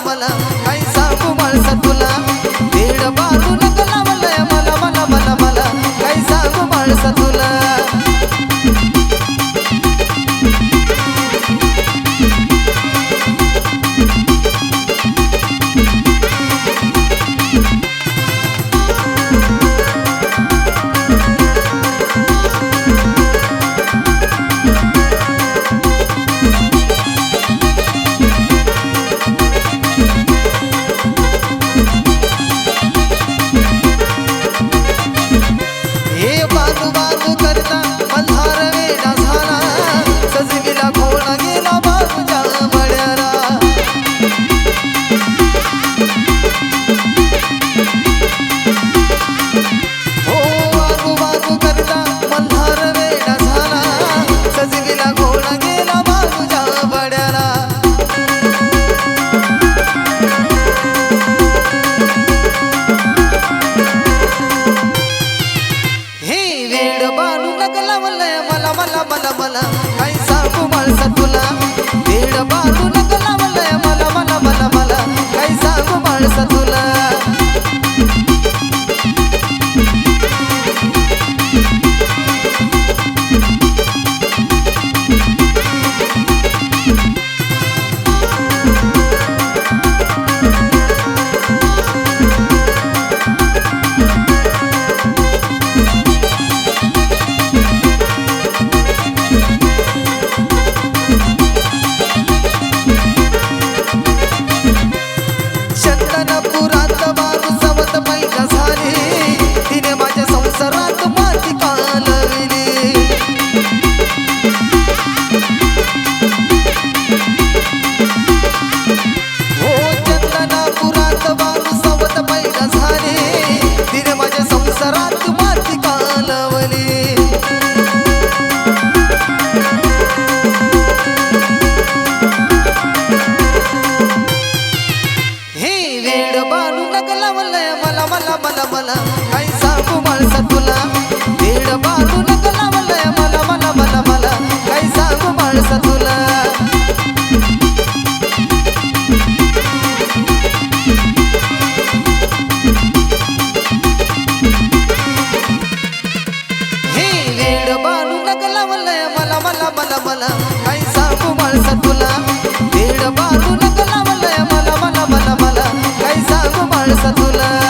मला काय सांगू माणसा तुला, वेड बांधू नका लावलंय मला मला मला मला काय सांगू माणसा तुला. मला काय सांगू माणसा तुला, वेड बांधू नका लावलंय मला मला मला मला काय सांगू माणसा तुला. मला काय सांगू माणसा तुला, वेड बांधू नका लावलंय मला मला मला मला काय सांगू माणसा तुला. हे वेड बांधू नका लावलंय मला मला मला मला काय सांगू माणसा तुला, वेड बांधू नका लावलंय मला मला मला मला काय सांगू माणसा तुला.